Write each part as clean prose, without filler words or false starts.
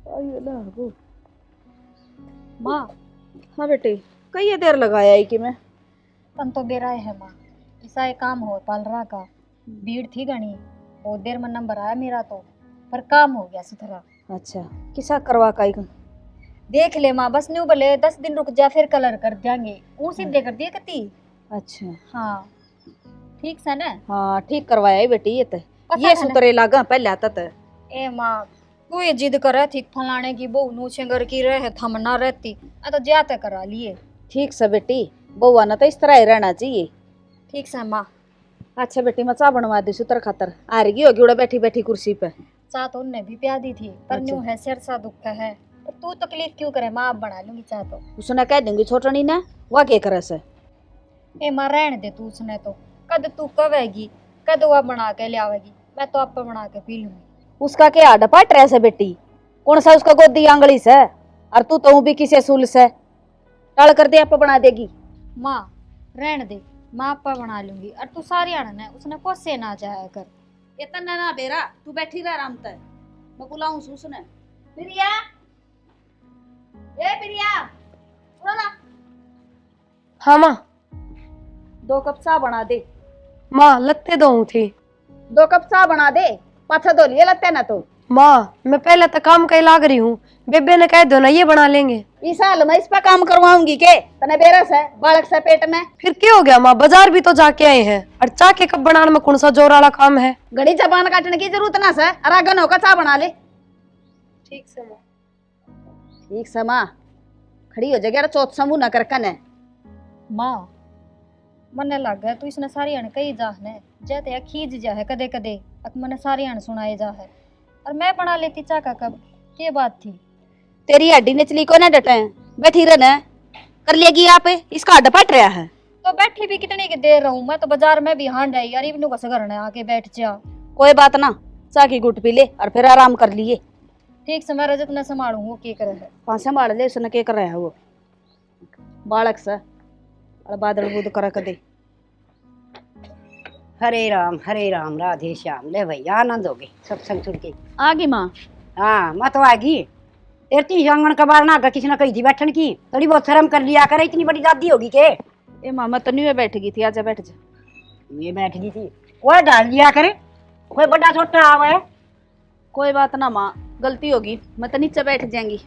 आइए ना वो। माँ हाँ बेटे, कई देर लगाया है कि मैं। तन तो बेराए है माँ। ऐसा एक काम हो पालरा का। भीड़ थी घनी। बहुत देर में नंबर आया मेरा तो। पर काम हो गया सुथरा। अच्छा, किसा करवा काई का? देख ले माँ, बस न्यू बोले 10 दिन रुक जा फिर कलर कर देंगे। ऊ सीधे कर दिए कती। अच्छा। हाँ ठीक से ना। हाँ ठीक करवाया है बेटी, ये तो पता ये था ना। सुतरे लागा पहले आता था। ए माँ, तू ये जिद करे थी फलाने की बहू नूछे घर की रहे थमना रहती। आ तो जाते करा लिए। ठीक से बेटी, बउआ ना तो इस तरह ही रहना चाहिए। ठीक से माँ। अच्छा बेटी, मैं चाह बनवा दी सुतर खातर। आ रही होगी उड़ा बैठी बैठी कुर्सी पे। चाह तो उनने भी प्या दी थी पर अच्छा। न्यू है सिर सा दुख है। तो तू तकलीफ क्यों करे माँ, आप बना लूंगी चाह तो। उसने कह दूंगी छोटनी ने, वह क्या करे से। ए माँ रहने दे तू, उसने तो कद तू कवेगी कद वह बना के ले आवेगी। मैं तो आप बना के पी लूंगी। उसका क्या आडा पाट रहा से बेटी? कौन सा उसका गोदी आंगली से? और तू तो भी किसे सुल से टल कर दे आप बना देगी। माँ रहने दे, माँ आप बना लूंगी। और तू सारी आना उसने कोसे ना जाया कर। इतना ना बेरा, तू बैठी रह आराम से। मैं बुलाऊं उसने। प्रिया, ए प्रिया, उठो ना। हाँ माँ। 2 कप चाह बना दे। माँ लत्ते दो थी। 2 कप चाह बना दे। पाछा धो लिए लगता है ना तो। माँ मैं पहले तो काम कहीं लाग रही हूँ। बेबे ने कह दो ना ये बना लेंगे। इस साल मैं इस पे काम करवाऊंगी के तने बेरस है बालक से पेट में। फिर क्या हो गया माँ, बाजार भी तो जाके आए हैं और चाय के कप बनाने में कौन सा जोर वाला काम है। घड़ी जबान काटने की जरूरत ना से, अरागन होकर चाह बना ले। ठीक से माँ। ठीक से माँ, खड़ी हो जाएगी चौथ समूह न कर कने। माँ मने लग गया तू इसने सारी अण कही जा है जैते खींच जा है कदे कदे। अक मने सारी अण सुनाए जा है और मैं बना लेती चा का कब। के बात थी। तेरी हड्डी निचली को ना डटे, बैठी रहना कर लेगी आप। इसका हड्ड फट रहा है। तो बैठी भी कितनी की देर रहूं मैं तो बाजार में भी हांड आई यार। इवनू कस घर आके बैठ जा। कोई बात ना, चाह की गुट पी ले और फिर आराम कर लिए। ठीक से मैं रजत ने संभालू वो की करे है। पाँच संभाल ले, उसने क्या कर रहा है वो बालक से और बादल बुद कर दे। हरे राम राधे श्याम। ले भैया आनंद हो गए सत्संग सुन के। आगे माँ। हाँ मैं तो आ गई। तेरती आंगन कबार ना किसी ने कही थी बैठन की, थोड़ी बहुत शर्म कर लिया करे। इतनी बड़ी दादी होगी के। ए मामा तो नहीं बैठ गई थी, आजा बैठ जा। ये बैठ गई थी वो डाल दिया करे। कोई बड़ा छोटा आवे। कोई बात ना माँ, गलती होगी, मैं तो नीचे बैठ जाएंगी।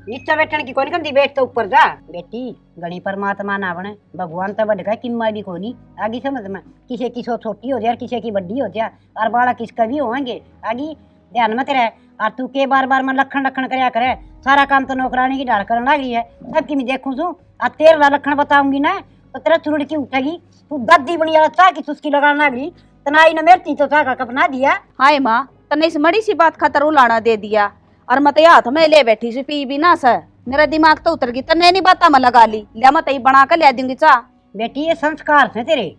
नीचे बैठन की कौन कहती, बैठ तो ऊपर जा। बेटी गणी परमात्मा ना बने, भगवान तो बढ़ गए किम्मा भी कोनी। आगे समझ में किसी की सो छोटी हो जाए किसी की बड़ी हो जाए और बाड़ा किसका भी होंगे। आगे ध्यान मत रहे। और तू के बार बार मैं लखन लखन करया करे। सारा काम तो नौकरानी की डाल करने लगी है। सबकी मैं देखूं सू और तेरा लखन बताऊंगी ना तो तेरा चुरुड़ की उठेगी। तू दादी बनी वाला चाह की चुस्की लगाने लगी। तनाई ने मेरती तो चाह का कप ना दिया। हाय माँ, तने इस मड़ी सी बात खातर उलाना दे दिया और मत हाथ में ले बैठी सी पी भी ना सर। मेरा दिमाग तो उतर गई, तने नहीं बात मैं लगा ली। लिया मत ही बना कर ले दूंगी चाह। बेटी ये संस्कार थे तेरे।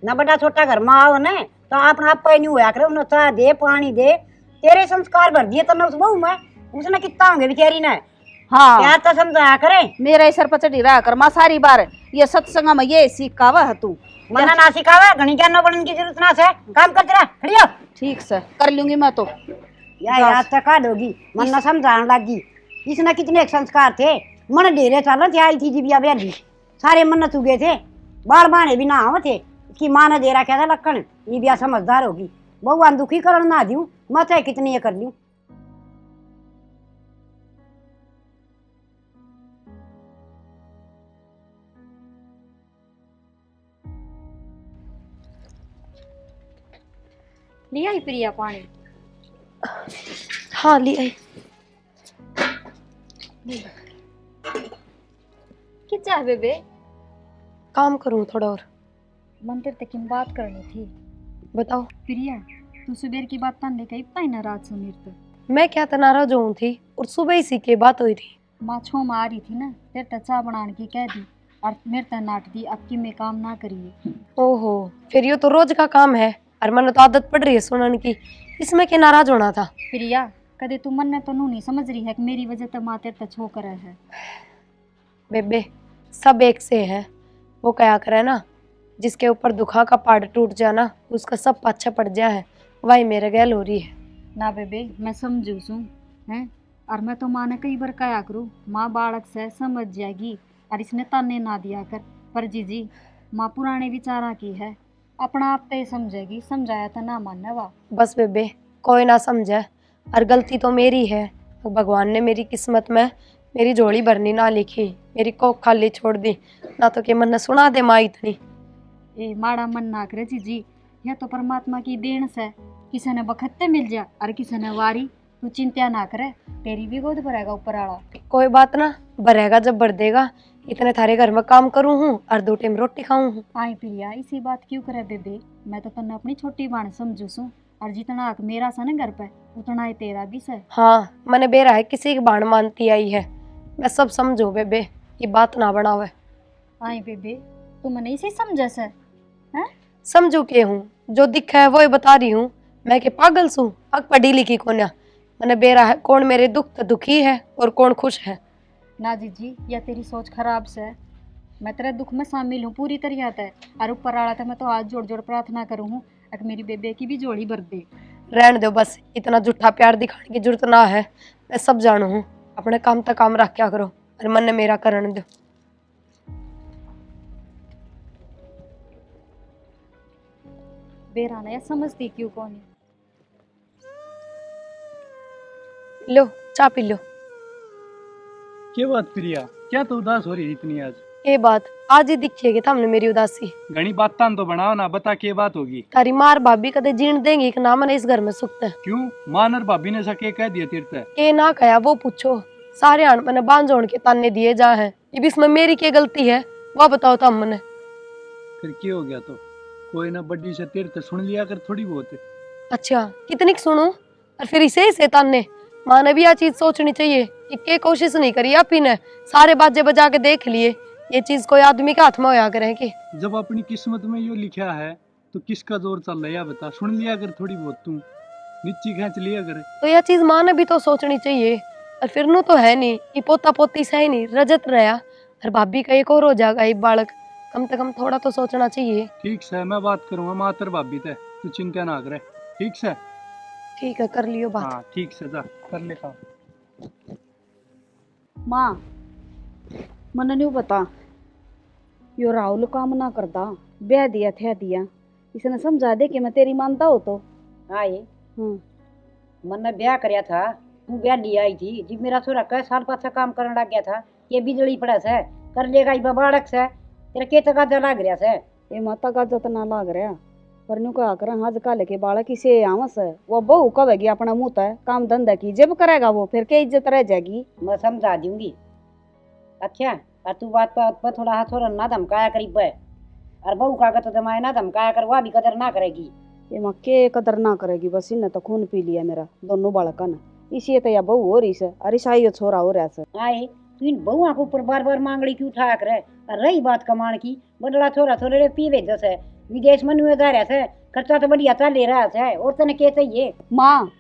न बड़ा छोटा घर में आओ न तो अपना आप नहीं हुआ करे। उन्हें चाह दे पानी दे, तेरे संस्कार भर दिए तने उस बहू में। उसने कितना होंगे बेचारी ने। हाँ क्या तो समझाया करे। मेरा सर पर चढ़ी रहा कर माँ सारी बार। ये सत्संग में ये सीखावा है तू। मना ना सिखावे, घनी ज्ञान न बनने की जरूरत ना है। काम करते रह खड़ी हो। ठीक से कर लूंगी मैं तो। याद तक काट होगी मन न समझाने लगी। इसने कितने संस्कार थे। मन डेरे चल थे आई थी जीबिया बेली। सारे मन चुगे थे, बार बाने भी ना हो थे। इसकी माँ ने दे रखा था लखन। ये बिया समझदार होगी। भगवान दुखी करना ना दूं मैं चाहे कितनी ये कर लूं। ले आई प्रिया पानी। हाँ ली आई। कि चाह बेबे। काम करूँ थोड़ा और। मंदिर तक की बात करनी थी। बताओ। प्रिया तू सुबेर की बात तन लेके इतना ही नाराज सुनीर तो। मैं क्या नाराज हूँ थी और सुबह ही सी के बात हुई थी। माँ छो में आ रही थी ना, तेरे तो चाह बनाने की कह दी और मेरे तो नाट दी अब की मैं काम ना करिए। ओहो, फिर ये तो रोज का काम है और मैंने तो आदत पड़ रही है सुनने की। इसमें क्या नाराज होना था। प्रिया कदे तू मन ने तो नू नहीं समझ रही है कि मेरी वजह तो माँ तेरे तो छो करे है। बेबे सब एक से है। वो क्या करे ना, जिसके ऊपर दुखा का पहाड़ टूट जाना उसका सब पाछा पड़ जाए है। वही मेरे गैल हो रही है। ना बेबे मैं समझू सू हैं। और मैं तो माँ ने कई बार कहा करूँ, माँ बालक से समझ जाएगी और इसने ताने ना दिया कर। पर जीजी माँ पुराने विचारा की है, अपना आप तो ही समझेगी, समझाया तो ना मानने वा। बस बेबे, कोई ना समझे, और गलती तो मेरी है। भगवान ने मेरी किस्मत में मेरी झोली भरनी ना लिखी, मेरी कोख खाली छोड़ दी। ना तो कि मन सुना दे माँ इतनी। ए माड़ा मन ना करे जीजी, यह तो परमात्मा की देन से, किसी ने बखत्ते मिल जा और किसी ने वारी। तू चिंता ना करे, तेरी भी गोद भरेगा ऊपर आला। कोई बात ना, भरेगा जब भर देगा। इतने थारे घर में काम करूँ हूँ और 2 टाइम रोटी खाऊं हूँ। आई प्रिया, इसी बात क्यों करे बेबे, मैं तो तन्ने अपनी छोटी बहन समझू सू, और जितना हक मेरा सा ना घर पे, उतना ही तेरा भी से। हाँ, मैंने बेरा है किसी की बाण मानती आई है। मैं सब समझू बेबे, ये बात ना बनावे। आई बेबे, तू मने इसे समझे से हैं? समझू के हूँ, जो दिखा है वो ही बता रही हूँ। मैं के पागल सू, अक पढ़ी लिखी कोन्या। मैंने बेरा है कौन मेरे दुख तो दुखी है और कौन खुश है। ना जीजी, यह तेरी सोच खराब से, मैं तेरे दुख में शामिल हूँ पूरी तरह से, और ऊपर आला था मैं तो हाथ जोड़ जोड़ प्रार्थना करूँ हूँ कि मेरी बेबे की भी जोड़ी भर दे। रहने दो बस, इतना झूठा प्यार दिखाने की जरूरत ना है। मैं सब जानू हूँ, अपने काम तक काम रख क्या करो और मन ने मेरा करने दो। बेराना यह समझती क्यों कौन है? लो चाय पी लो। क्या बात प्रिया, क्या तो उदास हो रही है इतनी आज? ये बात आज ही दिखेगी हमने मेरी उदासी। घनी बात तो बनाओ ना, बता क्या बात होगी? तारी मार भाभी कदे जीण देंगी कि ना मैंने इस घर में सुखते। क्यों, मान और भाभी ने सके कह दिया तेरे से? के ना कहा वो पूछो, सारे आन मैंने बांध जोड़ के ताने दिए जा है। ये भी इसमें मेरी क्या गलती है, वह बताओ तो हमने। फिर क्या हो गया? तो कोई ना बड्डी से तेरे से सुन लिया कर थोड़ी बहुत। अच्छा कितनी सुनू और फिर इसे से ताने। माँ ने भी यह चीज सोचनी चाहिए कि के कोशिश नहीं करी आप ही ने, सारे बाजे बजा के देख लिए। ये चीज कोई आदमी के हाथ में होया करे कि? जब अपनी किस्मत में यो लिखा है तो किसका जोर चल रहा है बता? सुन लिया कर थोड़ी बहुत, तू नीची खींच लिया कर। तो यह चीज माँ ने भी तो सोचनी चाहिए। और फिर नु तो है नहीं कि पोता पोती से ही नहीं रजत रहा, और भाभी का एक और हो जाएगा एक बालक। कम से कम थोड़ा तो सोचना चाहिए। ठीक से मैं बात करूंगा मातर भाभी से, तू चिंता ना करे। ठीक से? ठीक है, कर लियो बात। हाँ ठीक से, जा कर ले काम। माँ मन नहीं बता, यो राहुल काम ना करता, ब्याह दिया थे दिया, इसने समझा दे कि मैं तेरी मानता हो तो। हाँ ये मन ने ब्याह करया था, तू ब्याह लिया आई थी। जब मेरा छोरा कई साल पाछा काम करने लग गया था, ये बिजली पड़ा से कर लेगा इबा बालक से, तेरा के तगादा लाग रहा से? ये माता का जत ना लाग रहा, पर न्यू कहा कर आज काले के बालक इसे आवस है, वो बहू कहेगी अपना मुंह है काम धंधा की, जब करेगा वो फिर क्या इज्जत रह जाएगी। मैं समझा दूंगी। अच्छा, और तू बात पर थोड़ा हाथ थोड़ा ना धमकाया करीब है, और बहू का तो जमाए ना धमकाया कर, वह भी कदर ना करेगी। ये माँ के कदर ना करेगी, बस इन्हें तो खून पी लिया मेरा दोनों बालका ने, इसी तो या बहू हो रही से और ईसाई छोरा हो रहा से। आए तू इन बहुआ के ऊपर बार बार मांगड़ी क्यों उठाया करे? और रही बात कमाण की, बदला छोरा थोड़े पीवे जैसे विदेश में नुए जा रहा से, खर्चा तो बढ़िया ता ले रहा है, और तने के चाहिए? माँ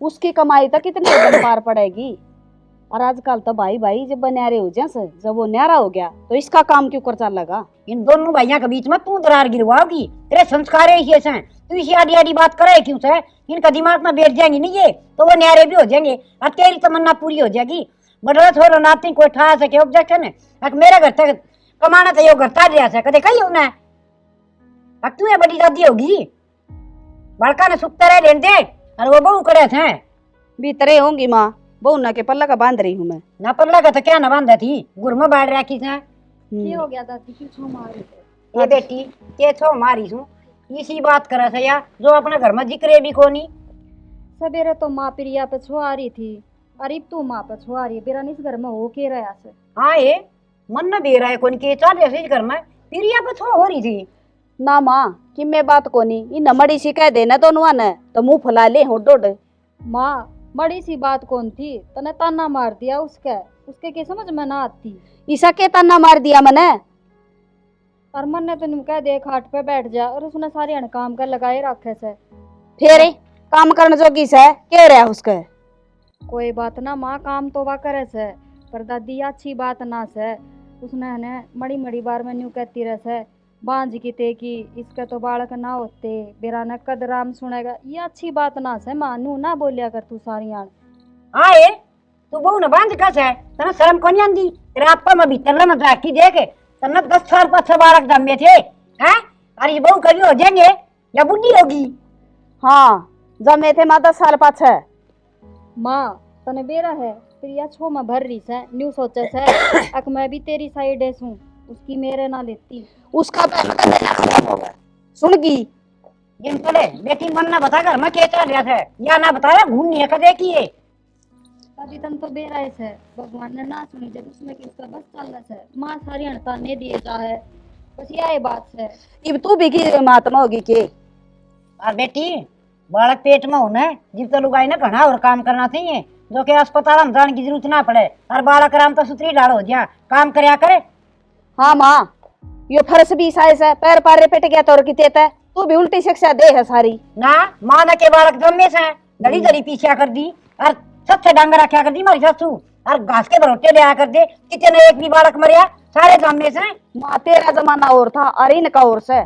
उसकी कमाई तक कितने दिन पार पड़ेगी, और आजकल तो भाई भाई जब न्यारे हो जाए, जब वो न्यारा हो गया तो इसका काम क्यों कर चल लगा? इन दोनों भाइयों के बीच में तू दरार गिरवाओगी? तेरे संस्कार ऐसे हैं, तू इसी आड़ी आड़ी बात करे क्यों से? इनका दिमाग में बैठ जाएंगी नहीं ये तो वो न्यारे भी हो जाएंगे, और तेरी तमन्ना पूरी हो जाएगी। बड़ा थोड़ा नाती कोई ठा सके ऑब्जेक्शन है, अब मेरा घर तक कमाना तो यो घर ता दिया से कदे कही होना, अब तू ये बड़ी दादी होगी, बड़का ने सुखता रह लेन दे, और वो बहू करे थे भीतरे होंगी माँ, बहू ना के पल्ला का बांध रही हूँ मैं। ना पल्ला का तो क्या ना बांधा थी, गुर में बाढ़ रखी से। ये हो गया दादी, क्यों छो मारी? ये बेटी के छो मारी सू, इसी बात करे से या जो अपने घर में जिक्र भी कोनी। सवेरे तो माँ प्रिया पे छो आ रही थी, अरे तू माँ पे छो आ रही है, बेरा इस घर में हो के रहा से। हाँ ये मन न दे रहा है कौन के चार जैसे घर में प्रिया पे छो हो रही थी ना माँ कि मैं बात कोनी, इन मड़ी सी कह देना दोनों ने तो मुंह फुला ले हो डोड। माँ बड़ी सी बात कौन थी, तने ताना मार दिया उसके, उसके के समझ में ना आती। ईसा के ताना मार दिया मैंने, और मन ने तेन कह दे खाट पे बैठ जा, और उसने सारे अण काम कर लगाए रखे से। फिर काम करने जोगी से कह रहा उसके। कोई बात ना माँ, काम तो वह करे से, पर दादी अच्छी बात ना से, उसने ने मड़ी मड़ी बार में न्यू कहती रहे से बांझ की ते की इसके तो बालक ना होते, बेरा ने कद राम सुनेगा, ये अच्छी बात ना से। मानू ना बोलिया कर तू सारी आन। हाँ ये तू बहु न बांध कस है तना शर्म कोनी आंदी तेरे आपा में भीतर न झाकी देख तना 10 साल पाछे बालक जन्मे थे हैं अरे बहु कभी हो जाएंगे या बुढ़ी होगी। हाँ जमे थे माँ 10 साल पाछे। माँ तने बेरा है प्रिया छो में भर रही से न्यू सोचे से अक मैं भी तेरी साइड है सू उसकी मेरे ना लेती उसका पैर खत्म होगा सुन की जिन चले बेटी मन ना बता कर मैं क्या चल रहा था या ना बताया घूमने का देखिए दादी तन तो बेरा है भगवान ने ना सुनी जब उसमें किसका बस चल रहा है माँ सारी अणताने दिए जा है बस यह बात है। इब तू भी की महात्मा होगी के और बेटी बालक पेट में होना है जिब तो लुगाई ना घना और काम करना चाहिए जो कि अस्पताल में जाने की जरूरत ना पड़े और बालक आराम तो सुतरी डाल हो जा काम करया करे। हाँ माँ यो फर्श भी साइज है पैर पारे पेट गया तो की तेता तू भी उल्टी शिक्षा दे है सारी ना माँ ने के बालक जम्मे से दड़ी दड़ी पीछा कर दी और सबसे डांगा रखा कर दी मारी सासू और घास के बरोटे लिया कर दे कितने एक भी बालक मरिया सारे जम्मे से। माँ तेरा जमाना और था और इनका और से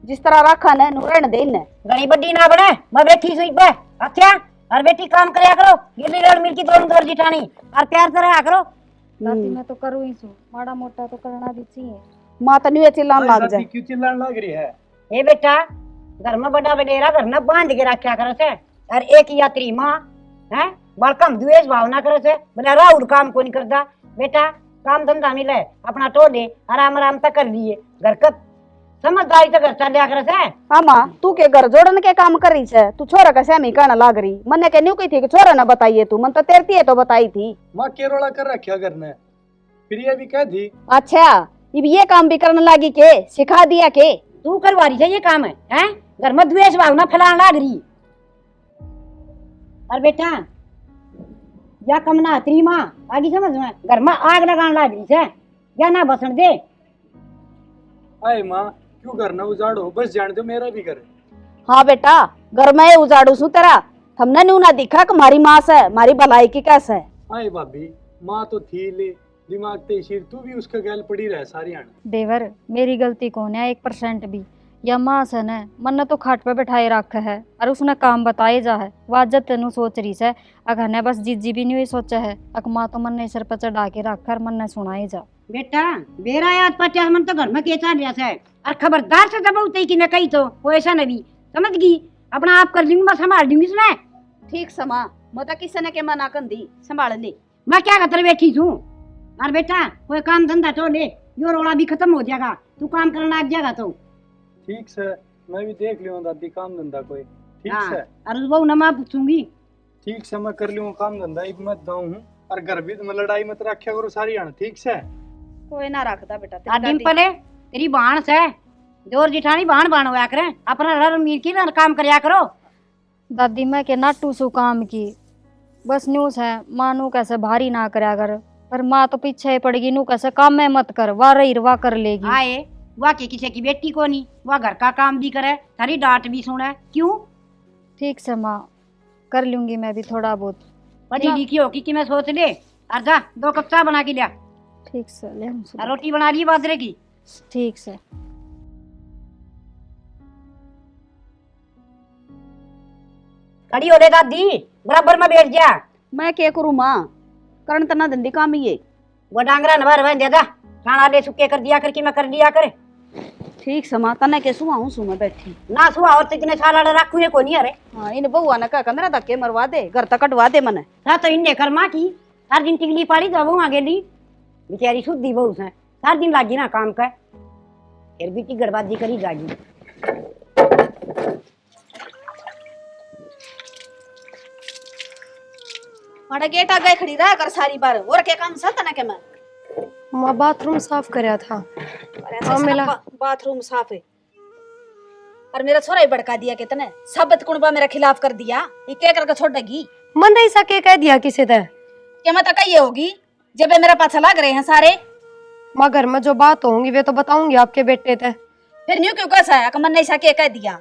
जिस तरह रखा न नुरण दे न घनी बड्डी ना बने मैं बैठी सुई पे अच्छा और बेटी काम करया करो गिल्ली लड़ मिल की दोनों दौर जिठानी और प्यार से रहा करो। दादी मैं तो करूँ ही सू माड़ा मोटा तो करना भी चाहिए। माँ तो न्यू चिल्लान लग दादी जाए क्यों चिल्लाने लग रही है? ए बेटा घर में बड़ा बडेरा घर में बांध के रखा करे से और एक यात्री माँ है बड़कम द्वेष भावना करे से बोला राउड काम को नहीं करता बेटा काम धंधा मिले अपना टो दे आराम आराम तक कर लिए घर का समझदारी तो घर चलिया करे से। हाँ माँ तू के घर जोड़न के काम कर रही है तू छोरा का सहमी कहना लाग रही मन्ने के न्यू कही थी कि छोरा ना बताइए तू मन तो तेरती है तो बताई थी। माँ केरोला कर रखा घर ने फिर ये भी कह दी अच्छा इब ये काम भी करने लगी के सिखा दिया के तू करवा रही है ये काम है घर में द्वेष भावना फैलाने लग रही और बेटा या कम ना तेरी माँ आगे समझ में घर में आग लगाने लग रही है या ना बसन दे। आए माँ क्यों घर ना उजाड़ो बस जान दो मेरा भी घर। हाँ बेटा घर में उजाड़ू सू तेरा हमने न्यू ना दिखा कि मारी माँ से मारी भलाई की कैसे है। आए भाभी माँ तो थी ले दिमाग ते सिर तू भी उसके गैल पड़ी रह सारी आने। देवर मेरी गलती कौन है 1% भी या माँ से ने मन ने तो खाट पे बैठाए रखा है और उसने काम बताए जा है वाजत तेनू सोच रही से अगर ने बस जीजी भी नहीं सोचा है अक माँ तो मन ने सर पर चढ़ा के रखा और मन ने सुनाए जा। बेटा बेरा याद 50 मन तो घर में केचा लिया है और खबरदार से जब उतई की न कही तो वो ऐसा नहीं समझ गई अपना आप कर लूंगी मैं संभाल दूंगी सुना ठीक समा मता किसी ने के मना कर दी संभाल ले मैं क्या खतर बैठी हूँ और बेटा कोई काम धंधा तो ले यो रोड़ा भी खत्म हो जाएगा तू काम करने लग जाएगा तो ठीक से मैं भी देख लियो दादी काम धंधा कोई ठीक हाँ, से और उस बहू न मैं पूछूंगी ठीक से मैं कर लूँ काम धंधा इब मत दाऊं हूँ और घर भी में लड़ाई मत रखा करो सारी आने ठीक से। कोई ना रखता बेटा तेरी और दादी। डिम्पल है तेरी बाण से जोर जिठानी बाण होया करे अपना रर मीर की काम करया करो। दादी मैं के नाटू सु काम की बस न्यूज है माँ नू कैसे भारी ना करया कर पर माँ तो पीछे ही पड़ेगी नू कैसे काम में मत कर वाह रही वाह कर लेगी। आए वह के किसी की बेटी को नहीं वह घर का काम भी करे थारी डांट भी सुने क्यों ठीक से माँ कर लूंगी मैं भी थोड़ा बहुत पढ़ी लिखी होगी कि मैं सोच ले और जा 2 कप चाय बना के लिया ठीक से ले हम और रोटी बना ली बाजरे की ठीक से। खड़ी हो ले दादी बराबर में बैठ जा मैं क्या करूँ माँ करण तना धंधी काम ही है वो डांगरा नभर बन दे खाना ले सुके कर दिया कर कि मैं कर दिया करे ठीक समा तना के सुहा हूँ सुमा बैठी ना सुहा और तो इतने साल रखू को नहीं अरे हाँ इन बउआ ने कहा कंदरा धक्के मरवा दे घर तक कटवा दे मने था तो इनने कर माँ की हर दिन टिकली पाड़ी जब आगे ली बेचारी शुद्धि बहू से हर दिन लागी ना काम का फिर भी गड़बाजी करी जागी। माड़ा गेट आ गए खड़ी रहा कर सारी बार और क्या काम सा तना के मैं माँ बाथरूम साफ करया था। और ऐसा सारा बाथरूम साफ है और मेरा छोरा ही भड़का दिया के तने सब कुणबा मेरे खिलाफ कर दिया ये क्या करके छोड़ देगी मन नहीं सके कह दिया किसी ने क्या मैं तो कही होगी जब ये मेरा पाछा लग रहे हैं सारे माँ घर में जो बात होंगी वे तो बताऊंगी आपके बेटे थे फिर न्यू क्यों कैसा है मन नहीं सके कह दिया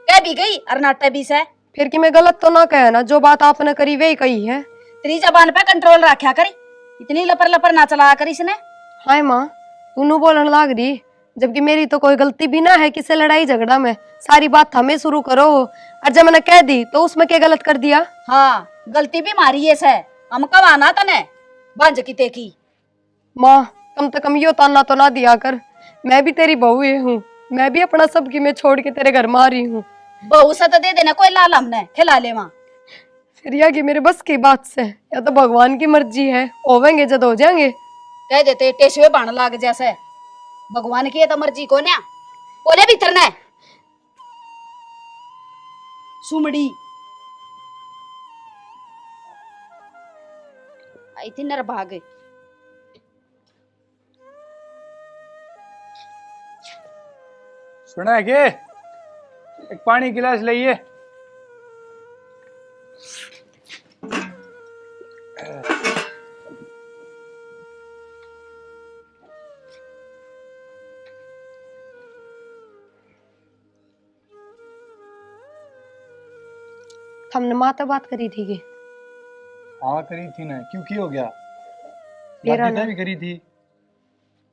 कह भी गई और नाटे भी से फिर कि मैं गलत तो ना कहे ना जो बात आपने करी वही कही है। तेरी जबान पे कंट्रोल रखा करी इतनी लपर लपर ना चलाया करी इसने। हाय माँ तू बोलने लाग रही जबकि मेरी तो कोई गलती भी ना है किसी लड़ाई झगड़ा में सारी बात हमें शुरू करो और जब मैंने कह दी तो उसमें क्या गलत कर दिया। हाँ गलती भी मारी है से हम कवाना तने बांझ किते की। माँ कम से कम यो ताना तो ना दिया कर, मैं भी तेरी बहू ही हूँ, मैं भी अपना सब की मैं छोड़ के तेरे घर में आ रही हूँ। बहू से तो दे देना कोई लाल हमने खिला ले वहां। फिर या कि मेरे बस की बात से, या तो भगवान की मर्जी है, होवेंगे जब हो जाएंगे। कह देते टेसुए बाण लाग जैसे भगवान की है तो मर्जी को ना कोने भीतर ने सुमड़ी आई थी नर भागे। सुना है के एक पानी गिलास लाइए। हमने माँ तो बात करी थी कि हाँ करी थी ना, क्यों की हो गया? मेरा लाठी ना भी करी थी।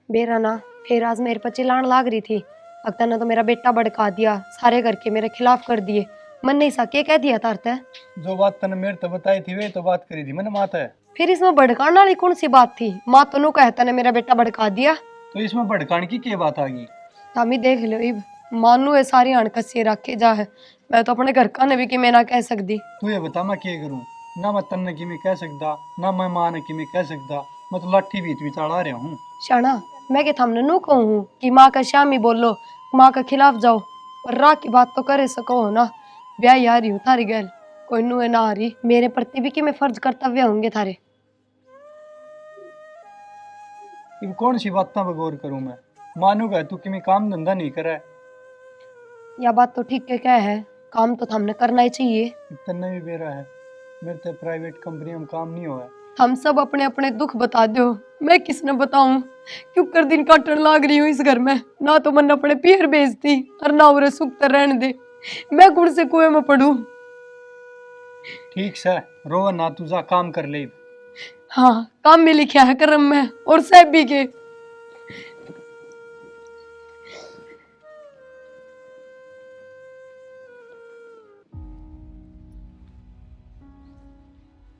बेरा ना फिर आज मेरे पर चिल्लान लाग रही थी। अक्ता ने तो मेरा बेटा भड़का दिया, सारे घर के मेरे खिलाफ कर दिए। मन नहीं सा के कह दिया तारते। जो बात तने मेरे तो बताई थी वे तो बात करी थी मैंने माता है। फिर इसमें भड़काने वाली कौन सी बात थी? माँ तो नु कहता ने मेरा बेटा भड़का दिया। तो इसमें भड़काने की क्या बात आ गई? तामी देख लो इब मानू है सारी अणकसी रखे जा है। मैं तो अपने घर का ने भी कि मैं ना कह सकती। तू ये बता मैं क्या करूं? ना मैं तन्ने की मैं कह सकता, ना मैं मां ने की मैं कह सकता। मैं तो लाठी बीच बिचाड़ा रहा हूँ। शाना मैं के थामने नु कहूँ कि माँ का शामी बोलो, माँ के खिलाफ जाओ, और राह की बात तो करे सको हो ना। ब्याह यारी हूँ थारी गैल, कोई नु है ना आ रही। मेरे प्रति भी कि मैं फर्ज कर्तव्य होंगे थारे। अब कौन सी बातें पर गौर करूं मैं? मानूगा तू कि मैं काम धंधा नहीं करे। यह बात तो ठीक है क्या है, काम तो हमने करना ही चाहिए। तन्ने भी बेरा है, मेरे तो प्राइवेट कंपनी में काम नहीं हुआ है। हम सब अपने अपने दुख बता दो, मैं किसने बताऊं? क्यों कर दिन काटन लाग रही हूँ इस घर में। ना तो मन अपने पियर बेचती और ना उरे सुख तर रहने दे। मैं गुड़ से कुएं में पड़ू। ठीक से रो ना, तू जा काम कर ले। हाँ काम में लिखा है कर्म में, और सब भी के।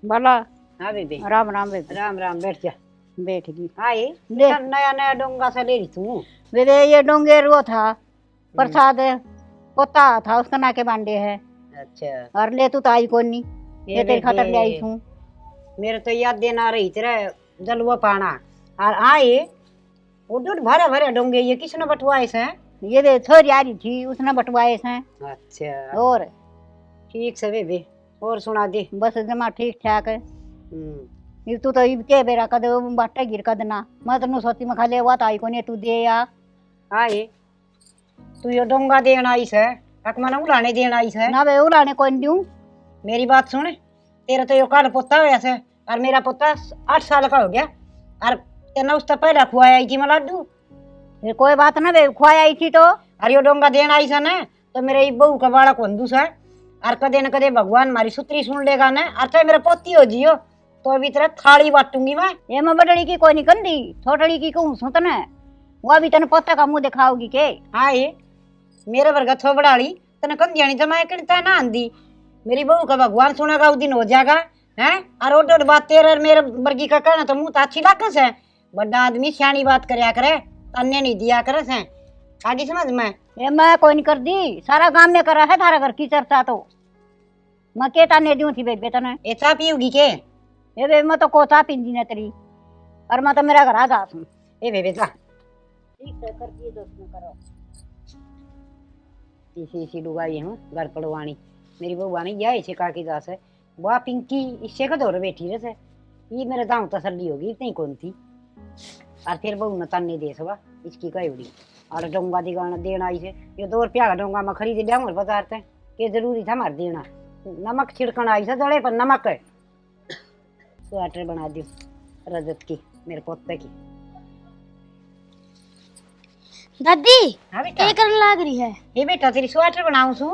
भला हाँ बेबे, राम राम बेबे। राम राम, बैठ जा। बैठ गई। हाँ ये ले। नया नया डोंगा सा ले रही तू। बेबे ये डोंगेर वो था प्रसाद पोता था उसका ना के बांडे है। अच्छा और ले तू तो आई कौन नहीं, ये तेरे खातर ले आई हूँ। मेरे तो याद देना रही तेरा जलवा पाना। और हाँ ये वो भरे भरे डोंगे ये किसने बटवाए से? ये दे छोरी आ रही थी उसने बटवाए से। अच्छा और ठीक से बेबे, और सुना दे। बस जमा ठीक ठाक है। ये तू तो इब के बेरा कद बाटा गिर कद ना मैं तो सोची में खाली हुआ तो आई कोने तू दे या। हाँ ये तू ये डोंगा देना आई से, हक मना उड़ाने देना आई से ना बे उड़ाने कौन दूं। मेरी बात सुन, तेरा तो यो काल पोता हो ऐसे, और मेरा पोता 8 साल का हो गया। और तेना उससे पहले खुआया आई थी मैं लड्डू। फिर कोई बात ना बे खुआ आई थी तो। और यो डोंगा देना आई से ना तो मेरे बहू का बाड़ा कौन दूसरा। और कदे न कदे भगवान मारी सुतरी सुन लेगा ना, और तो मेरा पोती हो जियो तो अभी तेरा थाली बांटूंगी मैं। ये मैं बड़ड़ी की कोई निकल दी, छोटड़ी की कहूँ सुन तने वो अभी तने पोता का मुंह दिखाओगी के। हाँ ये मेरे वर्गा थो बड़ाड़ी तने कन जानी जमाए करता ना आंदी। मेरी बहू का भगवान सुनेगा उस दिन हो जाएगा हैं। और ओड बात तेरे मेरे वर्गी का कहना तो मुंह तो अच्छी लागस है। बड़ा आदमी सियानी बात करया करे, अन्य नहीं दिया करे से। आगे समझ में? ये मैं कोई नहीं कर दी, सारा गांव में करा है थारा घर की चर्चा तो। मैं के ताने दूं थी बेबे तने। ए चा पियोगी के? ये बे मैं तो कोता पिंदी न तेरी, और मैं तो मेरा घर आ जा सुन। ए बेबे जा ठीक है कर दिए दोस्त में करो। इसी डुगाई हूँ घर पड़वानी। मेरी बहू आनी जाए इसे काकी दास है वाह पिंकी इससे का दौर बैठी रहे से। ये मेरे दाम तसल्ली होगी इतनी कौन थी। और फिर बहू न तन्ने दे सवा इसकी कई उड़ी। और डोंगा दिगाना देना आई से ये 2 रुपया का डोंगा में खरीद लिया और बाजार से के जरूरी था मार देना। नमक छिड़कन आई से दड़े पर नमक है। स्वेटर बना दी रजत की मेरे पोते की। दादी हाँ बेटा, क्या करने लाग रही है? ये बेटा तेरी स्वेटर बनाऊं सू।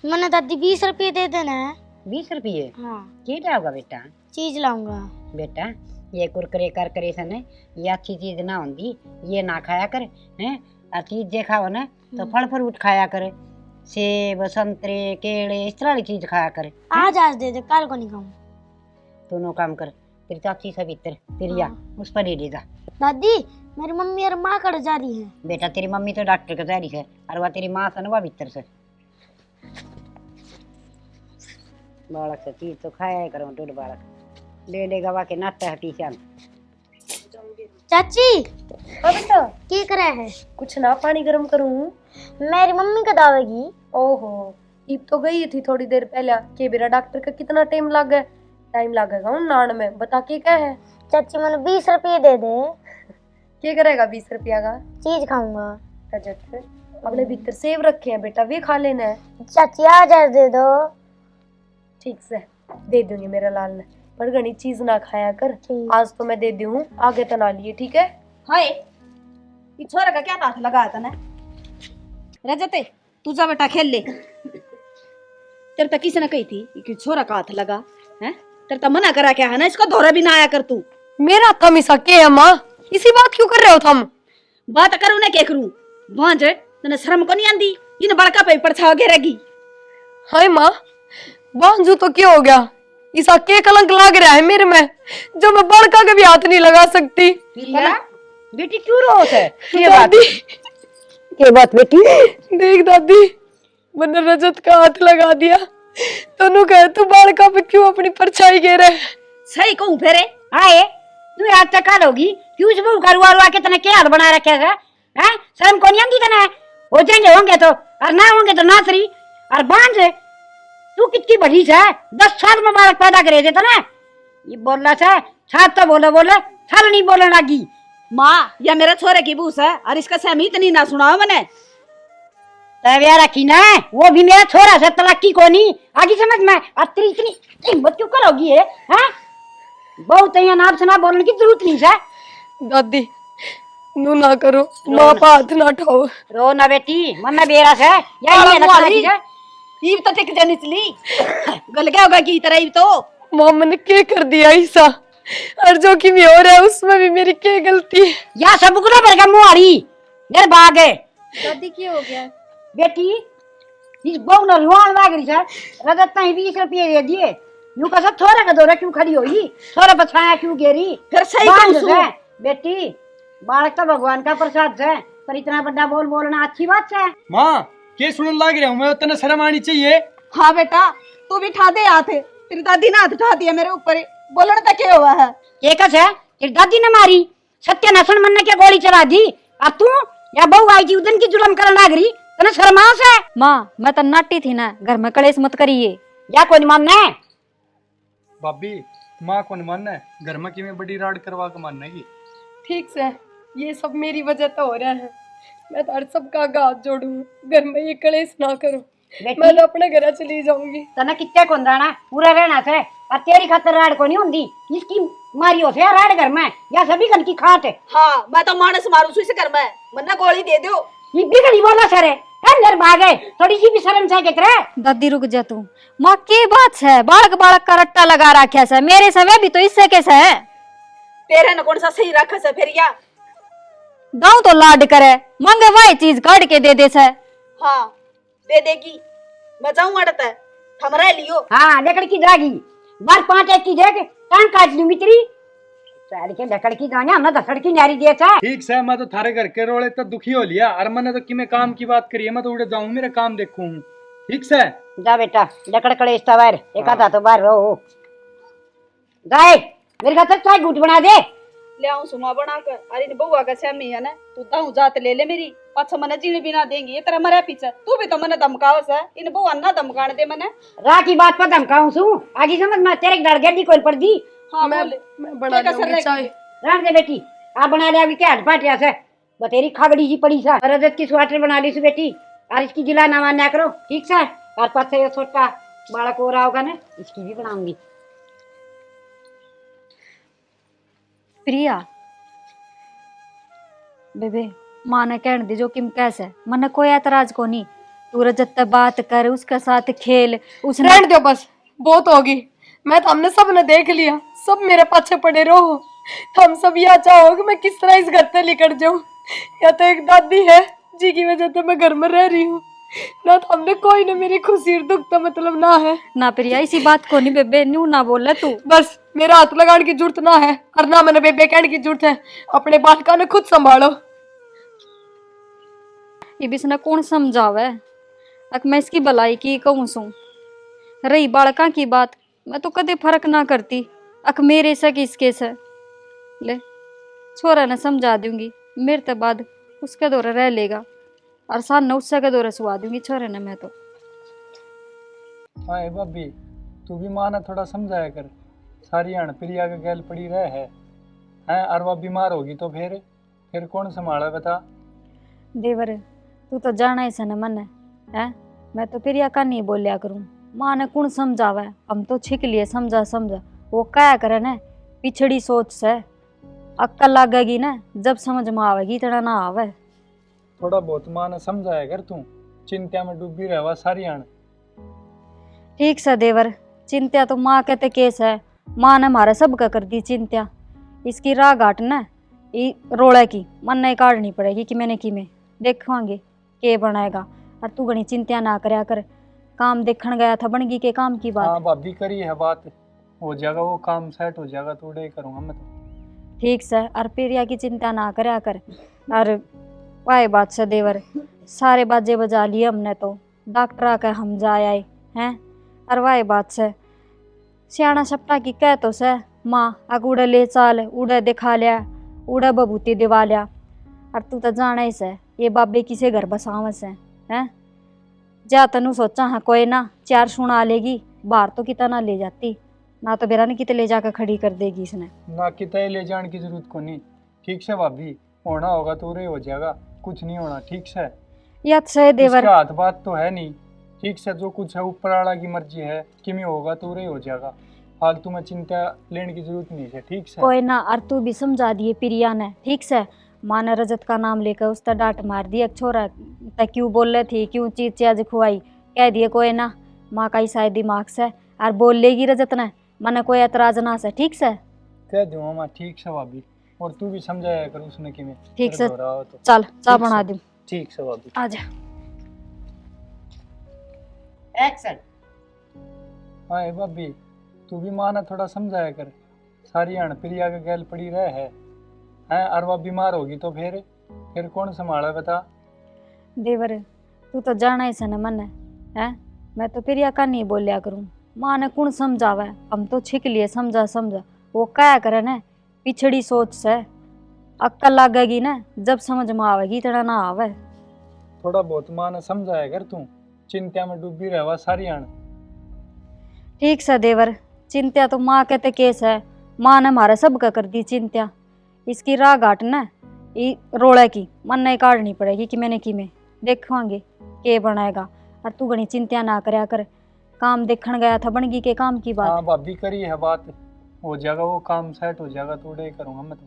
मैंने दादी 20 रुपये दे देना है। 20 रुपये हाँ की जाओगा बेटा? चीज लाऊंगा। बेटा ये कुरकुरे करकरे से ने ये अच्छी चीज ना होंगी, ये ना खाया कर हैं। और चीज जे खाओ ना तो फल फ्रूट खाया करे, सेब संतरे केले इस तरह की चीज खाया करे। आज दे दे, कल को नहीं खाऊं। दोनों काम कर, तेरी चाची से भीतर प्रिया उस पर ले ले जा। दादी मेरी मम्मी और माँ कड़ जा रही है। बेटा तेरी मम्मी तो डॉक्टर के तैयारी है और वह तेरी माँ से ना वह भीतर से बालक से चीज तो खाया करो, दूध बालक ले लेगा वा के नाते हटी श्याम। चाची बेटा की करे है? कुछ ना, पानी गर्म करूँ। मेरी मम्मी कब आवेगी? ओहो, ईब तो गई थी थोड़ी देर पहले। के बेरा डॉक्टर का कितना टाइम लगेगा उन नान में, बता के क्या है? चाची मैंने 20 रुपये दे दे। क्या करेगा 20 रुपया का? चीज खाऊंगा। रजत अपने भीतर सेब रखे हैं बेटा, वे खा लेना है। चाची आज दे दो। ठीक से दे दूंगी मेरा लाल ने, पर घनी चीज ना खाया कर। ठीक। आज तो मैं दे दूँ, आगे तो ना लिए, ठीक है? हाय ये छोरा का क्या हाथ लगा था ना? रजते तू जा बेटा खेल ले। तेरे तक किसी ने कही थी कि छोरा का हाथ लगा है? तेरे तक मना करा क्या है ना, इसको धोरा भी ना आया कर तू। मेरा थम इसा के है माँ, इसी बात क्यों कर रहे हो थम? बात करूं ना क्या करूं? भांज तने शर्म को नहीं आंदी? इन बड़का पे परछाव घेरेगी। हाय माँ, बांझू तो क्या हो गया? इसा के कलंक लाग रहा है मेरे में, जो मैं बड़का के भी हाथ नहीं लगा सकती। प्रिया बेटी क्यों रो है? दादी के बात बेटी? देख दादी, मैंने रजत का हाथ लगा दिया, तनु कहे तू बड़का पे क्यों अपनी परछाई घेरे? सही कहूं फेरे? आए तू आज तक काल होगी क्यों सब घरवालों आके तने क्या हाल बना रखे है? हैं शर्म को नहीं आंदी तने? हो जाएंगे होंगे तो, और ना होंगे तो नासरी। और बांझ तू कितनी बड़ी है, 10 साल में बालक पैदा करे थे तने। ये बोल रहा था छात तो बोले छल नहीं बोलने लगी। माँ या मेरे छोरे की बूस है और इसका सहमी इतनी ना सुनाओ मैंने। तबिया रखी ना, वो भी मेरा छोरा से तलाकी को नहीं आगे समझ में। और तेरी इतनी हिम्मत क्यों करोगी है? हैं बहुत यहाँ नाप से ना बोलने की जरूरत नहीं है। दादी नू ना करो, माँ पे हाथ ना उठाओ। रो ना बेटी, मन में बेरा से या ये ना की है। ईब तो टिक जानी चली गल गया होगा की तरह ईब तो। माँ मैंने क्या कर दिया ऐसा? और जो कि भी हो रहा है उसमें भी मेरी क्या गलती है? या सब गुना भरगा मुहारी मेरे भाग है। दादी क्या हो गया? बेटी इस बहु न रुआन लाग रही है। रजत नहीं 20 रुपये दे दिए, यूं का सब थोड़ा का दौरा क्यों खड़ी होई? थोड़ा बछाया क्यों गेरी? फिर सही बांझ कहूं है बेटी, बालक तो भगवान का प्रसाद है, पर इतना बड़ा बोल बोलना अच्छी बात है। माँ के सुनने लग रहा हूँ मैं, उतना शर्म आनी चाहिए। हाँ बेटा तू भी ठा दे हाथ, तेरी दादी ने हाथ उठा दिया मेरे ऊपर। बोलने तक क्या हुआ है? एक है तेरी दादी ने मारी, सत्य नसन मन ने क्या गोली चला दी? और तू या बहू आई थी उदन की जुलम करने लग रही, तने शर्मास है? माँ मैं तो नाटी थी ना, घर में कलेश मत करिए। या कोई मानना है? भाभी माँ को नहीं मानना है, घर में कि मैं बड़ी राड करवा के मानना है। ठीक से ये सब मेरी वजह तो हो रहा है, मैं तो सबका हाथ जोड़ू, घर में ये कलेश ना करो। मैं तो अपने घर चली जाऊंगी। तना कितने को दाना पूरा रहना है, और तेरी खातर राड को नहीं होंगी, इसकी मारी हो से राड घर में या सभी गन की खाट है। हाँ मैं तो मानस मारू सुई से कर मैं मन्ना गोली दे दो। ये बिगड़ी बोला सर है अंदर भागे, थोड़ी सी भी शर्म से के करे। दादी रुक जा तू। माँ के बात है, बालक बालक का रट्टा लगा रखा है, मेरे समय भी तो इससे कैसे है? तेरे न कौन सा सही रखा से फिर या? दाऊ तो लाड करे, मांगे वही चीज काट के दे से। हाँ दे देगी, मैं जाऊँ अड़ता है हमारा लियो। हाँ लकड़ की जागी बार 5 एक की देख कान काट लूंगी तेरी साल के लकड़ की जाने हमने दसड़ की नारी दिया था। ठीक से मैं तो थारे घर के रोले तो दुखी हो लिया, और मैंने तो कि मैं काम की बात करी है, मैं तो उड़े जाऊँ मेरा काम देखूँ। ठीक से जा बेटा लकड़ कड़े इस बार एक आधा तो बाहर रहो। जाए मेरे खातर चाय घूट बना दे। ले आऊं सुमा बना कर। अरे इन बउआ का छमी है ना, तू दाऊ जात ले ले मेरी पाछा मने जीने भी ना देंगी, ये तेरा मरा पीछे तू भी तो मने धमकावस है। इन बउआ ना धमकाने दे मने। राह की बात पर धमकाऊं सू आगे समझ में तेरे डर गड्डी कोई पड़ दी। हाँ मैं बना क्या कसर लूंगी चाय। राम दे बेटी आप बना ले अभी क्या हट पाटिया से बतेरी खाबड़ी जी पड़ी सा रजत की स्वेटर बना ली सु बेटी, और इसकी जिला ना मान्या करो ठीक से। और पाछे ये छोटा बालक हो रहा होगा ना, इसकी भी बनाऊंगी। प्रिया बेबे माँ ने कहने दी जो किम कैसे, मन कोई ऐतराज को नहीं। तू रजत से बात कर, उसके साथ खेल। उसने रहने दो बस, बहुत होगी। मैं तो हमने सब ने देख लिया, सब मेरे पाछे पड़े रहो। हम सब यह चाहो कि मैं किस तरह इस घर से निकल जाऊं, या तो एक दादी है जी की वजह से मैं घर में रह रही हूँ, ना तो हमने कोई ने मेरी खुशी और दुख का मतलब ना है। ना प्रिया इसी बात को नहीं बेबे न्यू ना बोले तू। बस मेरा हाथ लगाने की जरूरत ना है और ना मैंने बेबे कहने की जरूरत है। अपने बालका ने खुद संभालो। ये बिसना कौन समझावे। अक मैं इसकी भलाई की कहूँ सू। रही बालका की बात मैं तो कदे फर्क ना करती। अक मेरे से कि इसके से ले छोरा ने समझा दूंगी। मेरे ते बाद उसके दौरे रह लेगा और सान उससे के दौरे सुहा दूंगी छोरे ने। मैं तो हाँ भाभी, तू भी माँ ने थोड़ा समझाया कर। सारी अण प्रिया के गैल पड़ी रहे है और वह बीमार होगी तो फिर कौन संभाला बता। देवर तू तो जाना ही सन मन है। मैं तो प्रिया का नहीं बोलिया करूँ। माँ ने कौन समझावे। हम तो छिक लिए समझा समझा। वो क्या करे न पिछड़ी सोच से अक्कल लगेगी ना जब समझ में आवेगी इतना ना आवे। थोड़ा बहुत माँ ने समझाया कर। तू चिंता में डूबी रहवा सारी अण। ठीक से देवर चिंता तो माँ कहते केस है। माँ ने हमारा सब का कर दी चिंता। इसकी राह घाट न ये रोड़े की मन नहीं काटनी पड़ेगी कि मैंने की में देखेंगे के बनाएगा। और तू घनी चिंता ना करया कर। काम देखने गया था बनगी के काम की बात। हाँ भाभी करी है बात, हो जाएगा वो काम सेट हो जाएगा। थोड़े करूँगा मैं तो। ठीक से और प्रिया की चिंता ना करया कर। और वाई बात से देवर सारे बाजे बजा लिए हमने तो डॉक्टर आके हम जा आए हैं। और वाई बात से सियाना सपना की कह तो से माँ अग उड़े ले चाल उड़े दिखा लिया उड़े बबूती दिवा लिया। और तू तो जाना ही से ये बाबे किसे घर बसाव से हैं। जा तनु सोचा हाँ कोई ना चार सुना लेगी बाहर तो कितना ले जाती ना तो बेरा ने कितने ले जाकर खड़ी कर देगी इसने। ना कितने ले जाने की जरूरत को नहीं। ठीक से भाभी, होना होगा तो रे हो जाएगा, कुछ नहीं होना। ठीक से याद से देवर इसके हाथ बात तो है नहीं। ठीक से जो कुछ है ऊपर वाला की मर्जी है कि में होगा तो रे हो जाएगा। फालतू में चिंता लेने की जरूरत नहीं है। ठीक से कोई ना और तू भी समझा दिए प्रिया ने। ठीक से माँ ने रजत का नाम लेकर उस तर डांट मार दी। एक छोरा तक क्यों बोल रही थी क्यों चीज चीज खुआई कह दिए कोई ना माँ का ही शायद दिमाग से और बोल लेगी रजत ने मने कोई एतराज ना से। ठीक से कह दूँ माँ। ठीक से भाभी, और तू भी समझाया कर उसने कि मैं ठीक से हो रहा हो तो। चल चाह ठीक बना से। दूँ। ठीक से भाभी। आजा एक्शन। हाँ भाभी, तू भी माँ ने थोड़ा समझाया कर। सारी अण प्रिया के गैल पड़ी रहे है और वह बीमार होगी तो फिर कौन संभाला बता। देवर तू तो जाना ही सन मन है। मैं तो प्रिया का नहीं बोलिया करूँ। माँ ने कौन समझावे। हम तो छिक लिए समझा समझा। वो क्या करे न पिछड़ी सोच से अक्कल लगेगी ना जब समझ में आवेगी इतना ना आवे। थोड़ा बहुत माँ ने समझाया कर। तू चिंता में डूबी रहवा सारी अण। ठीक से देवर चिंता तो माँ कहते केस है। माँ ने हमारा सब का कर दी चिंता। इसकी राह घाट न ये रोड़े की मन नहीं काटनी पड़ेगी कि मैंने की में देखेंगे के बनाएगा। और तू घनी चिंता ना करया कर। काम देखने गया था बनगी के काम की बात। हाँ भाभी करी है बात, हो जाएगा वो काम सेट हो जाएगा। थोड़े करूँगा मैं तो।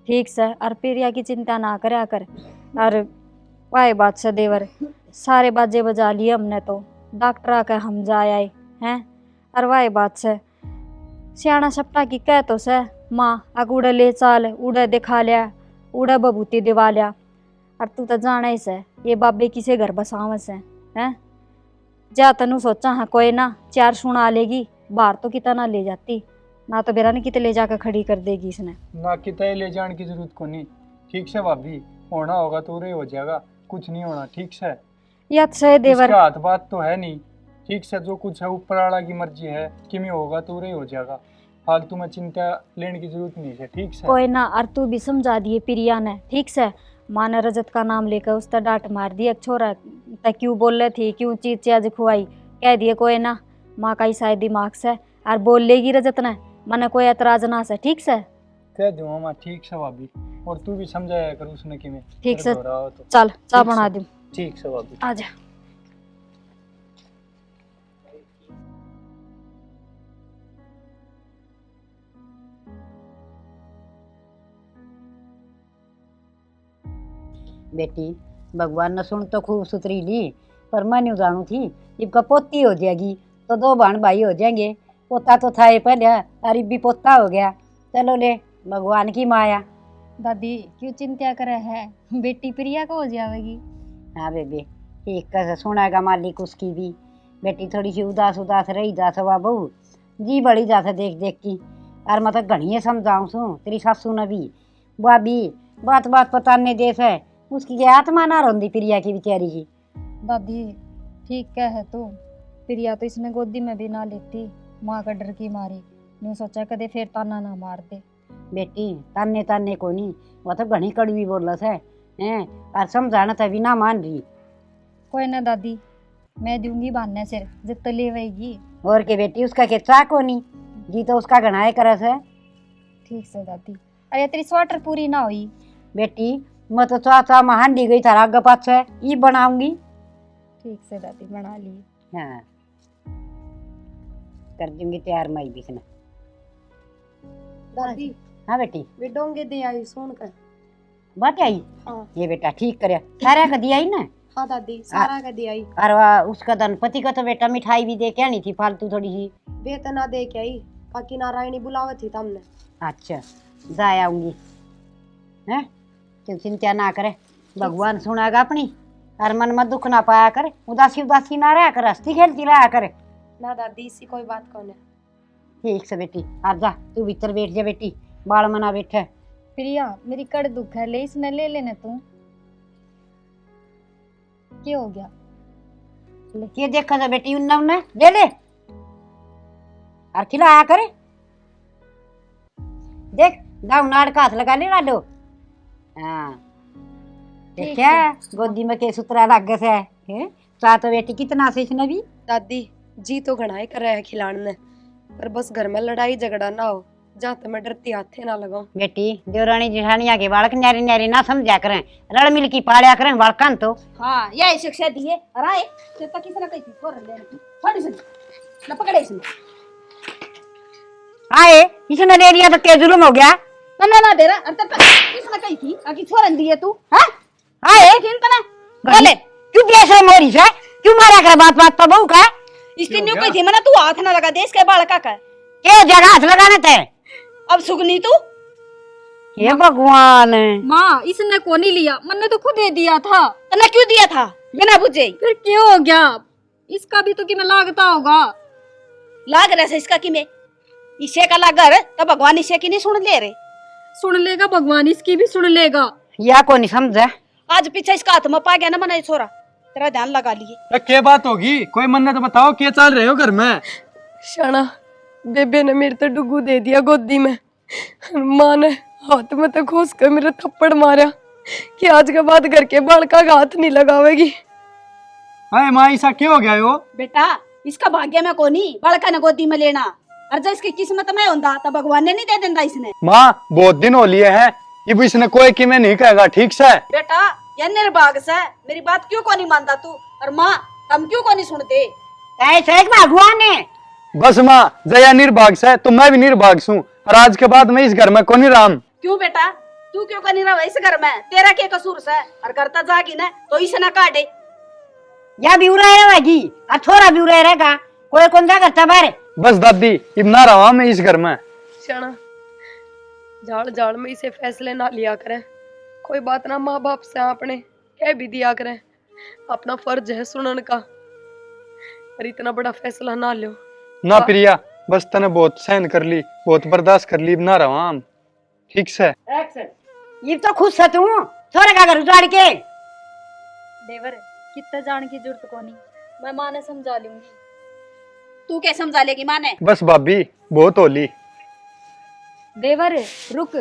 ठीक से और प्रिया की चिंता ना करया कर। और वाई बात से देवर सारे बाजे बजा लिए हमने तो डॉक्टर आके हम जा आए हैं। और वाई बात से सियाना सपना की कह तो से माँ अग उड़े ले चाल उड़े दिखा लिया उड़े बबूती दिवा लिया। और तू तो जाना ही से ये बाबे किसे घर बसाव से हैं। जा तनु सोचा हाँ कोई ना चार सुना लेगी बाहर तो कितना ले जाती ना तो बेरा ने कितने ले जाकर खड़ी कर देगी इसने। ना कितने ले जाने की जरूरत को नहीं। ठीक से भाभी, होना होगा तो रे हो जाएगा, कुछ नहीं होना। ठीक से याद से देवर इसके हाथ बात तो है नहीं। ठीक से जो कुछ है ऊपर वाला की मर्जी है कि में होगा तो रे हो जाएगा। फालतू में चिंता लेने की जरूरत नहीं है। ठीक से कोई ना और तू भी समझा दिए प्रिया ने। ठीक से माँ ने रजत का नाम लेकर उस तर डांट मार दी। एक छोरा तक क्यों बोल रही थी क्यों चीज चीज खुआई कह दिए कोई ना माँ का ही शायद दिमाग से और बोल लेगी रजत ने मने कोई एतराज ना से। ठीक से कह दूँ माँ। ठीक से भाभी, और तू भी समझाया कर उसने कि मैं ठीक से हो रहा हो तो। चल चाह ठीक बना से। दूँ। ठीक से भाभी। आजा बेटी भगवान ने सुन तो खूब सुथरी ली पर मैं नहीं जानू थी इबका पोती हो जाएगी तो दो बहन भाई हो जाएंगे। पोता तो था ये पहले और इब भी पोता हो गया। चलो ले भगवान की माया। दादी क्यों चिंता करे है बेटी प्रिया को हो जाएगी। हाँ बेबे एक कैसे सुनेगा मालिक उसकी भी। बेटी थोड़ी सी उदास उदास रही जा सवा बहू जी बड़ी जा देख देख की। और मैं तो घनी समझाऊं सू तेरी सासू ने भी भाभी बात बात पताने देस है उसकी क्या आत्मा ना रोंदी प्रिया की बेचारी की। दादी ठीक क्या है तू। प्रिया तो इसने गोदी में भी ना लेती, माँ का डर की मारी। मैं सोचा कदे फिर ताना ना मार दे। बेटी ताने ताने को नहीं, वो तो घनी कड़वी बोलस है हैं और समझाना तभी ना मान रही। कोई ना दादी, मैं दूंगी बांधने सिर जितना लेवेगी। और के बेटी उसका के चा को नहीं जी तो उसका घनाए करस है। ठीक से दादी। अरे तेरी स्वेटर पूरी ना हुई। बेटी मैं तो चाचा में हांडी गई थारा आगे पाछे ये बनाऊंगी। ठीक से दादी बना ली। हाँ कर दूंगी तैयार मई बिकना। दादी हाँ बेटी वे डोंगे दे आई सुन कर। बात आई हाँ ये बेटा ठीक करे सारा का दिया ही ना। हाँ दादी सारा का दे आई। और वह उसका धनपति का तो बेटा मिठाई भी दे के आनी थी फालतू थोड़ी सी। वेतना दे के आई काकी नारायणी बुलावे थी तमने। अच्छा जा आऊंगी हैं तू चिंता ना करे भगवान सुनागा अपनी और मन में दुख ना पाया कर उदासी उदासी ना रहा कर हंसती खेलती रहा कर। ना दादी इसी कोई बात कौन है। ठीक से बेटी आ जा तू भीतर बैठ जा बेटी बाल मना बैठे। प्रिया मेरी कड़ दुख है ले इसने ले लेने तू। क्या हो गया। ये देखा जा बेटी उन्ना उन्ना ले ले और खिलाया करे देख दाऊ नाड़ का हाथ लगा ले लाडो। हाँ देखा गोदी में के सुतरा लग से है चा तो बेटी कितना से इसने भी। दादी जी तो घणाई कर रहा है खिलाने पर बस घर में लड़ाई झगड़ा ना हो जाते मैं डरती हाथे ना लगाऊं। बेटी देवरानी जिठानिया के बालक न्यारी न्यारी ना समझा करें रल मिल की पालिया करें बालकन तो। हाँ यही शिक्षा दी है। अरे तो किसी ने कही थी छोड़ लेने की छोड़ इसे न पकड़े इसने। आए इसने ले लिया तो क्या जुल्म हो गया। तन्ना ना दे रहा अरे तब किसने कही थी आकी छोड़न दी है तू। हाँ आए किन तना बोले क्यों बेसर मोरी से क्यों मारा कर बात बात पर बहू का। इसने न्यू कही थी मना तू हाथ ना लगा दे इसके बालका का। क्या जगह हाथ लगाने थे अब सुगनी तू। ये भगवान माँ इसने को नहीं लिया, मैंने तो खुद दे दिया था। तन्ना क्यों दिया था बिना बुझे। फिर क्यों हो गया। इसका भी तो कि मैं लागता होगा। लाग रहा है इसका कि मैं इसे का लागर तो भगवान इसे की नहीं सुन ले रे। सुन लेगा भगवान इसकी भी सुन लेगा। या को नहीं समझा। आज पीछे इसका हाथ में पा गया ना मना छोरा तेरा ध्यान लगा लिए। तो क्या बात होगी कोई मन्नत तो बताओ क्या चल रहे हो घर में। शाना बेबे ने मेरे तो डुगू दे दिया गोदी में। माँ ने हाथ में तो घोस कर मेरा थप्पड़ मारा कि आज के बाद घर के बालका का हाथ नहीं लगावेगी। अरे माँ ऐसा क्या हो गया हो। बेटा इसका भाग्य में कोनी बड़का ने गोदी में लेना और जब इसकी किस्मत में होता तो भगवान ने नहीं दे देता इसने। माँ बहुत दिन हो लिए हैं ये इसने कोई कि मैं नहीं कहेगा ठीक से। बेटा ये निर्भाग से मेरी बात क्यों को नहीं मानता तू और माँ हम क्यों को नहीं सुनते। ऐसे एक भगवान है बस माँ जया निर्भाग से तो मैं भी निर्भाग हूँ और आज के बाद मैं इस घर में को नहीं राम। क्यों बेटा तू क्यों को नहीं रहा इस घर में तेरा क्या कसूर से और करता जागी ना तो इसे ना काटे। या भी उड़ा रहेगी और थोड़ा भी उड़ा रहेगा कोई कौन जा करता बारे। बस दादी अब ना रहा मैं इस घर में। शाना झाड़ झाड़ में इसे फैसले ना लिया करें। कोई बात ना माँ बाप से आपने कह भी दिया करें। अपना फर्ज है सुनने का पर इतना बड़ा फैसला ना लो ना प्रिया बस तने बहुत सहन कर ली बहुत बर्दाश्त कर ली अब ना रहा हम ठीक से। ये तो खुश है तू थोड़ा का घर उजाड़ के। देवर कितना जान की जरूरत को नहीं, मैं माँ ने समझा लूंगी। तू क्या समझा लेगी माँ ने। बस भाभी बहुत होली। देवर रुक।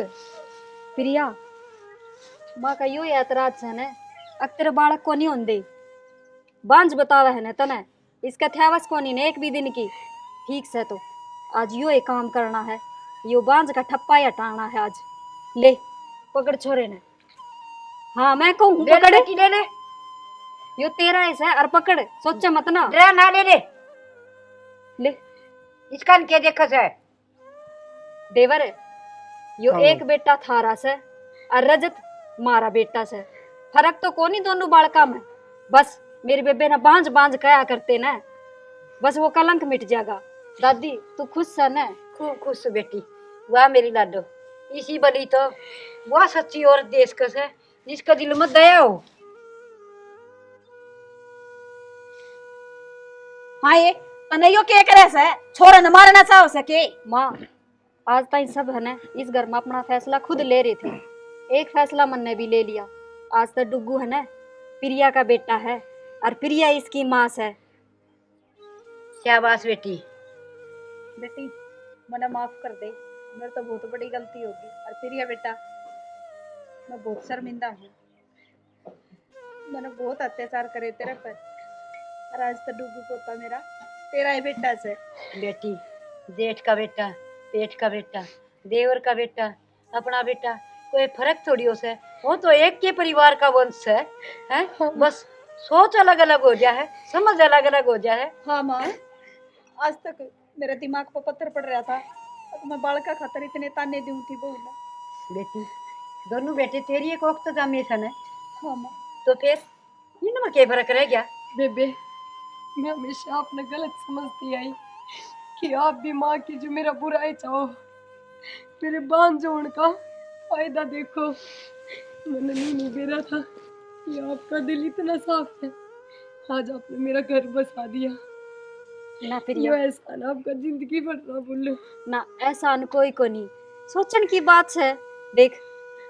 प्रिया माँ का यो ऐतराज है न अक्तर बालक को नहीं होंदे बांझ बतावा है न तने इसका थ्यावस को नहीं ने एक भी दिन की। ठीक से तो आज यो एक काम करना है, यो बांझ का ठप्पा ही हटाना है आज। ले पकड़ छोरे ने। हाँ मैं कहूँ पकड़ ले ले यो तेरा ऐसा है और पकड़ सोचा मत ना। डरा ना ले ले ले इसका क्या देखा है। देवर यो हाँ। एक बेटा थारा से और रजत मारा बेटा से फर्क तो कोनी दोनों बालका में। बस मेरे बेबे ना बांझ बांझ कया करते ना बस वो कलंक मिट जाएगा। दादी तू खुश है ना। खूब खुश बेटी वाह मेरी लाडो इसी बली तो वह सच्ची और देश कस है जिसका दिल में दया हो। हाँ ये तनयो के करे से छोरा न मारना चाहो सके। माँ आज तक सब है ना इस घर में अपना फैसला खुद ले रहे थे, एक फैसला मन ने भी ले लिया। आज तक डुग्गू है ना प्रिया का बेटा है और प्रिया इसकी माँ है। शाबाश बेटी। बेटी मने माफ कर दे, मेरे तो बहुत बड़ी गलती होगी। और प्रिया बेटा मैं बहुत शर्मिंदा हूँ, मैंने बहुत अत्याचार करे तेरे पर और आज तो डुगू पोता मेरा तेरा ही बेटा से। बेटी जेठ का बेटा, पेट का बेटा, देवर का बेटा, अपना बेटा, कोई फर्क थोड़ी हो से। वो तो एक के परिवार का वंश है, हैं? बस सोच अलग अलग हो जाए है, समझ अलग अलग हो जाए है। हाँ माँ, आज तक मेरे दिमाग पर पत्थर पड़ रहा था, अब मैं बालका खातर इतने ताने दूं थी बहू ने। बेटी दोनों बेटे तेरी एक वक्त जामेसन है, हाँ माँ। तो फिर इनमें क्या फर्क रह गया? बेबे मैं हमेशा आपने गलत समझती आई कि आप भी माँ की जो मेरा बुराई चाहो, मेरे बांझ जोड़ का फायदा देखो। मैंने नहीं बेरा था कि आपका दिल इतना साफ है, आज आपने मेरा घर बसा दिया। ना यो प्रिया एहसान आपका जिंदगी भर ना भूलूं। ना ऐसा न कोई को नहीं, सोचन की बात है। देख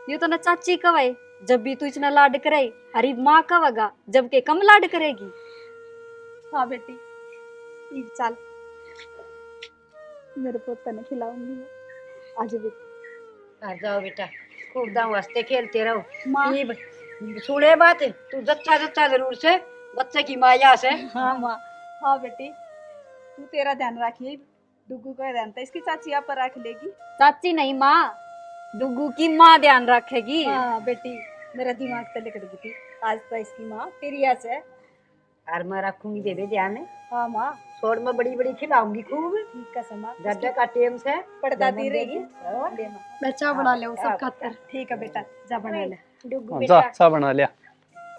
ये तो ना चाची कवाई जब भी तू इतना लाड करे, हरी माँ कवेगा जब के कम लाड करेगी। हाँ बेटी ठीक चल, मेरे पोता ने खिलाऊंगी मैं आज भी। आ जाओ बेटा, खूब दाम वास्ते खेलते रहो। माँ। ये सुने बात, तू जच्चा जच्चा जरूर से बच्चे की माया से। हाँ माँ। हाँ बेटी तू तेरा ध्यान रखिए, डुगू का ध्यान तो इसकी चाची आप पर रख लेगी। चाची नहीं माँ, डुगू की माँ ध्यान रखेगी। हाँ बेटी मेरा दिमाग तो लिकड़ गई थी, आज तो इसकी माँ प्रिया से। और मैं रखूंगी बेबे ध्यान। हाँ माँ छोड़ में बड़ी बड़ी खिलाऊंगी खूब, ठीक का समा गड्ढे का टेम से पड़दा दी जमन रहेगी। देगी। ले माँ। मैं चाय बना ले सब खातर। ठीक है बेटा जा बना ले। डुगू जा बेटा सा बना लिया।